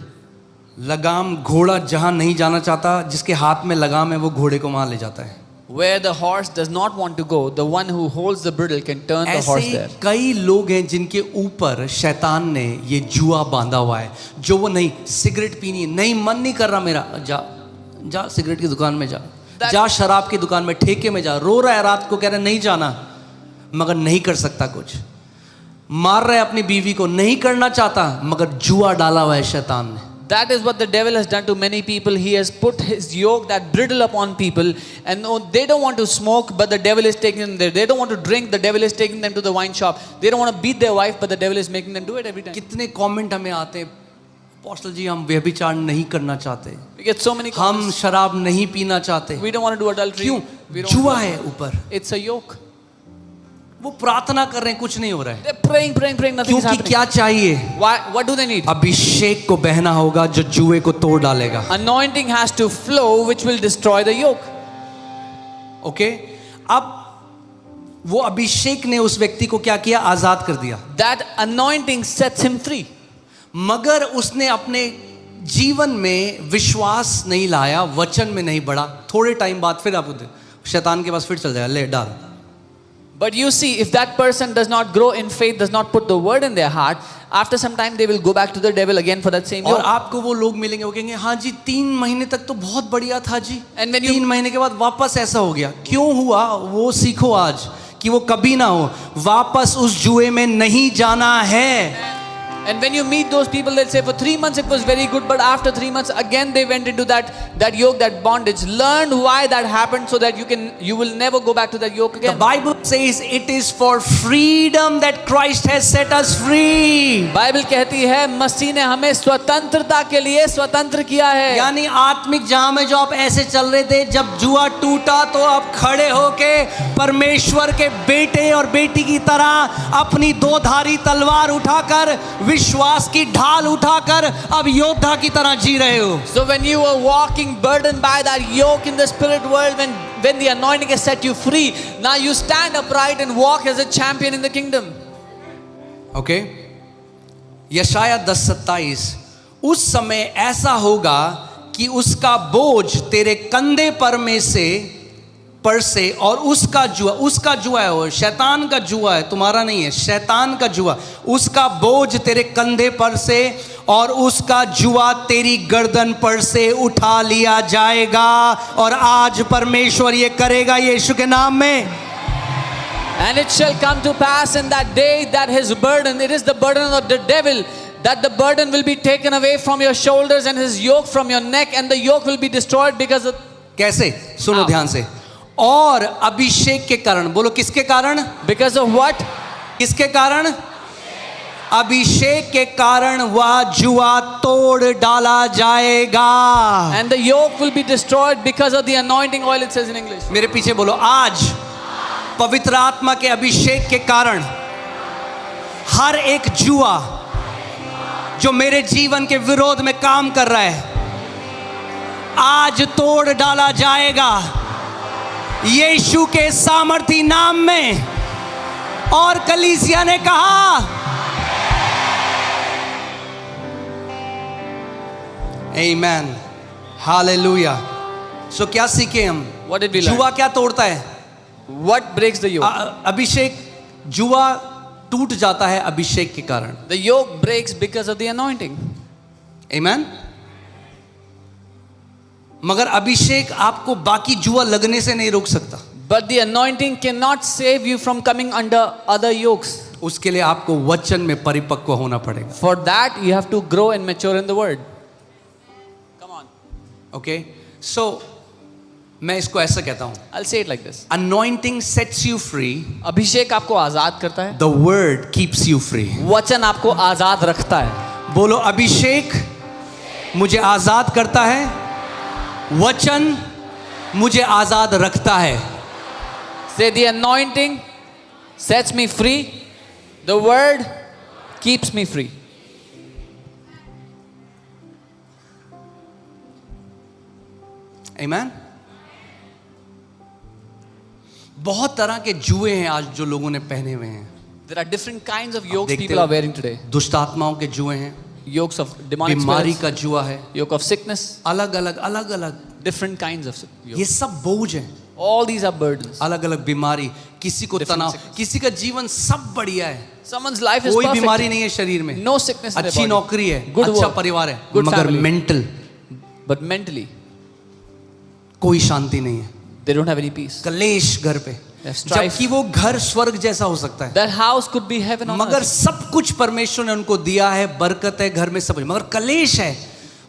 S1: लगाम, घोड़ा जहां नहीं जाना चाहता, जिसके हाथ में लगाम है वो घोड़े को वहां ले जाता है।
S2: Where the horse does not want to go, the one who holds the bridle can turn the horse
S1: ऐसे
S2: there.
S1: कई लोग हैं जिनके ऊपर शैतान ने ये जुआ बांधा हुआ है, जो वो नहीं, सिगरेट पीनी नहीं, मन नहीं कर रहा मेरा, जा जा सिगरेट की दुकान में जा, जा शराब की दुकान में, ठेके में जा, रो रहा है रात को, कह रहा है नहीं जाना, मगर नहीं कर सकता कुछ, मार रहा है अपनी बीवी को, नहीं करना चाहता, मगर जुआ डाला हुआ है शैतान ने।
S2: That is what the devil has done to many people. He has put his yoke, that bridle upon people, and they don't want to smoke, but the devil is taking them there. They don't want to drink, the devil is taking them to the wine shop. They don't want to beat their wife, but the devil is making them do it every time.
S1: कितने comment हमें आते हैं, apostle जी हम व्यभिचार नहीं करना चाहते,
S2: We get so many
S1: हम
S2: comments.
S1: शराब नहीं पीना चाहते।
S2: We don't want to do adultery.
S1: क्यों?
S2: We don't
S1: जुआ
S2: want
S1: है ऊपर,
S2: to. It's a yoke.
S1: वो प्रार्थना कर रहे हैं, कुछ नहीं हो रहा है।
S2: They're praying, nothing is
S1: क्योंकि
S2: happening.
S1: क्या चाहिए?
S2: What do they need?
S1: अभिषेक को बहना होगा जो जुए को तोड़ डालेगा।
S2: Anointing has to flow, which will destroy the yoke.
S1: Okay, अब वो अभिषेक ने उस व्यक्ति को क्या किया? आजाद कर दिया।
S2: That anointing sets him free.
S1: मगर उसने अपने जीवन में विश्वास नहीं लाया, वचन में नहीं बढ़ा। थोड़े टाइम बाद फिर आप शैतान के पास फिर चल जाएगा, ले डाल।
S2: But you see, if that person does not grow in faith, does not put the word in their heart, after some time they will go back to the devil again for that same
S1: और
S2: yoke.
S1: आपको वो लोग मिलेंगे, वो कहेंगे हाँ जी 3 महीने तक तो बहुत बढ़िया था जी,
S2: And when you-
S1: 3 महीने के बाद वापस ऐसा हो गया। क्यों हुआ वो सीखो आज, कि वो कभी ना हो, वापस उस जुए में नहीं जाना है।
S2: And when you meet those people, they'll say, for 3 months it was very good, but after 3 months again they went into that yoke, that bondage. Learn why that happened so that you will never go back to that yoke
S1: The
S2: again.
S1: Bible says it is for freedom that Christ has set us free.
S2: Bible कहती है मसीह ने हमें स्वतंत्रता के लिए स्वतंत्र किया है।
S1: यानी आत्मिक जहां में जो आप ऐसे चल रहे थे, जब जुआ टूटा तो आप खड़े होके परमेश्वर के बेटे और बेटी की तरह अपनी 2-धारी तलवार उठाकर, विश्वास की ढाल उठाकर अब योद्धा की तरह जी रहे हो।
S2: So when you were walking burdened by that yoke in the spirit world, when the anointing has set you free, now you stand upright and walk as a champion in the kingdom.
S1: Okay, यशाया 10:27, उस समय ऐसा होगा कि उसका बोझ तेरे कंधे पर से और उसका जुआ है, वो शैतान का जुआ है, तुम्हारा नहीं है, शैतान का जुआ, उसका बोझ तेरे कंधे पर से और उसका जुआ तेरी गर्दन पर से उठा लिया जाएगा। और आज परमेश्वर ये करेगा यीशु के नाम में।
S2: And it shall come to pass in that day that his burden, it is the burden of the devil, that the burden will be taken away from your shoulders and his yoke from your neck, and the yoke will be destroyed because of...
S1: कैसे? सुनो ध्यान से। और अभिषेक के कारण, बोलो किसके कारण?
S2: Because of what?
S1: किसके कारण? अभिषेक के कारण वह जुआ तोड़ डाला जाएगा।
S2: And the yoke will be destroyed because of the anointing oil, it says in English.
S1: मेरे पीछे बोलो, आज पवित्र आत्मा के अभिषेक के कारण हर एक जुआ जो मेरे जीवन के विरोध में काम कर रहा है, आज तोड़ डाला जाएगा यीशु के सामर्थी नाम में। और कलीसिया ने कहा आमीन, हालेलुया। सो क्या सीखे हम?
S2: What did we learn?
S1: जुआ क्या तोड़ता है?
S2: What breaks the yoke?
S1: अभिषेक, जुआ टूट जाता है अभिषेक के कारण।
S2: The yoke breaks because of the anointing.
S1: आमीन। मगर अभिषेक आपको बाकी जुआ लगने से नहीं रोक सकता।
S2: But the anointing cannot save you from coming under other yokes.
S1: उसके लिए आपको वचन में परिपक्व होना पड़ेगा।
S2: For that you have to grow and mature in the word. Come on.
S1: Okay, so मैं इसको ऐसा कहता हूं,
S2: I'll say it like this.
S1: anointing sets you free,
S2: अभिषेक आपको आजाद करता है,
S1: the word keeps you free।
S2: वचन आपको आजाद रखता है।
S1: बोलो, अभिषेक मुझे आजाद करता है, वचन मुझे आजाद रखता है।
S2: Say, the anointing sets me free, the word keeps me free.
S1: आमीन। बहुत तरह के जुए हैं आज जो लोगों ने पहने हुए हैं।
S2: There are different kinds of yokes
S1: देखते
S2: people
S1: हो,
S2: are wearing today.
S1: दुष्ट आत्माओं के जुए हैं,
S2: Yokes of demonic
S1: बीमारी
S2: spirits,
S1: का जुआ है,
S2: yoke of sickness,
S1: अलग अलग
S2: different kinds of
S1: ये
S2: yokes.
S1: सब बोझ है।
S2: All these are burdens.
S1: अलग अलग बीमारी, किसी को
S2: Different
S1: तनाव,
S2: sickness.
S1: किसी का जीवन सब बढ़िया है,
S2: Someone's life is
S1: कोई
S2: perfect.
S1: बीमारी नहीं है शरीर में,
S2: No sickness in their
S1: अच्छी
S2: body.
S1: नौकरी है,
S2: Good
S1: अच्छा
S2: work.
S1: परिवार है,
S2: Good
S1: मगर
S2: family.
S1: मेंटल
S2: But mentally,
S1: कोई शांति नहीं है,
S2: they don't have any peace.
S1: कलेश घर पे।
S2: They have strife.
S1: जबकि वो घर स्वर्ग जैसा हो सकता है,
S2: That house could be heaven on
S1: मगर
S2: earth.
S1: सब कुछ परमेश्वर ने उनको दिया है, बरकत है घर में, सब कुछ, मगर कलेश है,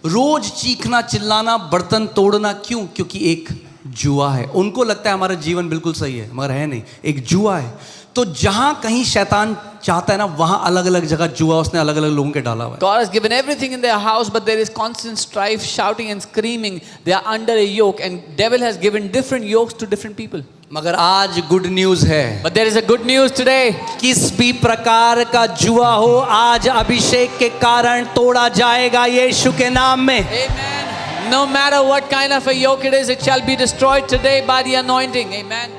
S1: रोज चीखना चिल्लाना, बर्तन तोड़ना। क्यों? क्योंकि एक जुआ है। उनको लगता है हमारा जीवन बिल्कुल सही है, मगर है नहीं, एक जुआ है। तो जहां कहीं शैतान चाहता है ना, वहां अलग अलग जगह जुआ उसने अलग अलग लोगों के डाला हुआ है।
S2: God has given everything in their house, but there is constant strife, shouting and screaming. They are under a yoke, and devil has given different yokes to different people.
S1: मगर आज गुड न्यूज है,
S2: But there is a good news today.
S1: किस भी प्रकार का जुआ हो, आज अभिषेक के कारण तोड़ा जाएगा यीशु के नाम में।
S2: Amen. No matter what kind of a yoke it is, it shall be destroyed today by the anointing. Amen.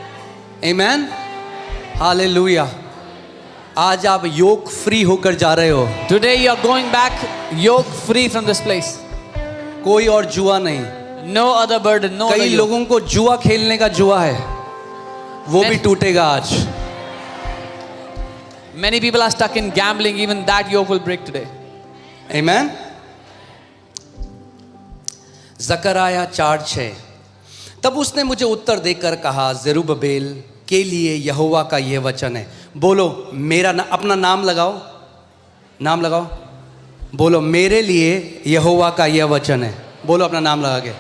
S1: Amen, hallelujah. आज आप योग फ्री होकर जा रहे हो।
S2: Today you are going back yoke free from this place.
S1: कोई और जुआ नहीं।
S2: No other burden, no other
S1: कई
S2: yoke.
S1: लोगों को जुआ खेलने का जुआ है, वो भी टूटेगा आज।
S2: Many people are stuck in gambling, even that yoke will break today.
S1: आमेन। जकरयाह 4:6, तब उसने मुझे उत्तर देकर कहा, जरुब्बाबेल के लिए यहोवा का यह वचन है। बोलो मेरा अपना नाम लगाओ, नाम लगाओ, बोलो मेरे लिए यहोवा का यह वचन है। बोलो अपना नाम लगा के,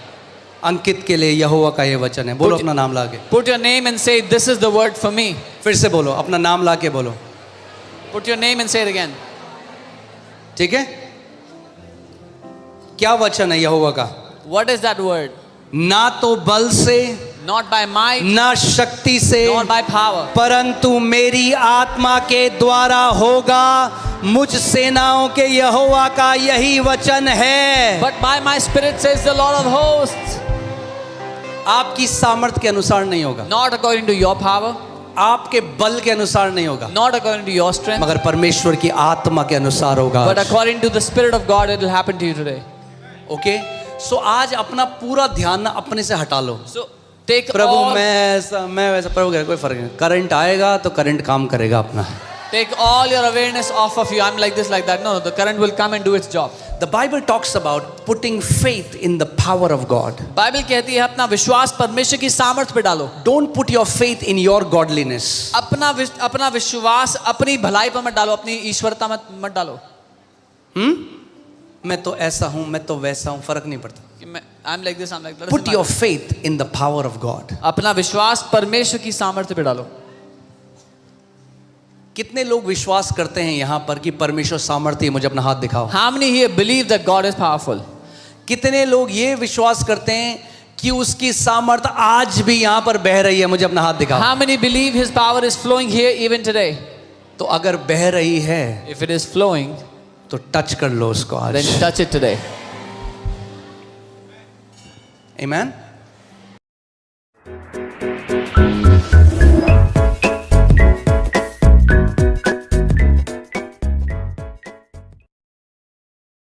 S1: अंकित के लिए यहोवा का यह वचन है। बोलो अपना नाम लगा के।
S2: Put your name and say, this is the word for me.
S1: फिर से बोलो, अपना नाम ला के बोलो।
S2: Put your name and say it again.
S1: ठीक है, क्या वचन है यहोवा का?
S2: What is that word?
S1: ना तो बल से,
S2: Not by might,
S1: ना शक्ति से,
S2: nor by power,
S1: परंतु मेरी आत्मा के द्वारा होगा, मुझ सेनाओं के यहोवा का यही वचन है।
S2: but by my spirit, says the Lord of hosts.
S1: आपकी सामर्थ्य के अनुसार नहीं होगा,
S2: Not according to your power,
S1: आपके बल के अनुसार नहीं होगा,
S2: not according to your strength,
S1: मगर परमेश्वर की आत्मा के अनुसार होगा।
S2: but according to the Spirit of God, it will happen to you today.
S1: Okay, so आज अपना पूरा ध्यान ना अपने से हटा लो।
S2: So take
S1: प्रभु
S2: all,
S1: मैं ऐसा, मैं वैसा, प्रभु कह कोई फर्क नहीं। करंट आएगा तो करंट काम करेगा अपना।
S2: take all your awareness off of you. I'm like this, like that. No, the current will come and do its job.
S1: The Bible talks about putting faith in the power of God.
S2: Bible कहती है अपना विश्वास परमेश्वर की सामर्थ्य पे डालो।
S1: Don't put your faith in your godliness.
S2: अपना विश्वास अपनी भलाई पर मत डालो, अपनी ईश्वरता मत डालो।
S1: मैं तो ऐसा हूं, मैं तो वैसा हूं, फर्क नहीं पड़ता।
S2: कि मैं I'm like this, I'm like that.
S1: Put your faith in the power of God.
S2: अपना विश्वास परमेश्वर की सामर्थ्य पे डालो।
S1: कितने लोग विश्वास करते हैं यहाँ पर कि परमेश्वर सामर्थ्य है? मुझे अपना हाथ दिखाओ।
S2: How many here believe that God is powerful?
S1: कितने लोग ये विश्वास करते हैं कि उसकी सामर्थ्य आज भी यहाँ पर बह रही है? मुझे अपना हाथ दिखाओ।
S2: How many believe His power is flowing here even today?
S1: तो अगर बह रही है
S2: If it is flowing,
S1: तो टच कर लो उसको आज।
S2: then touch it today.
S1: Amen.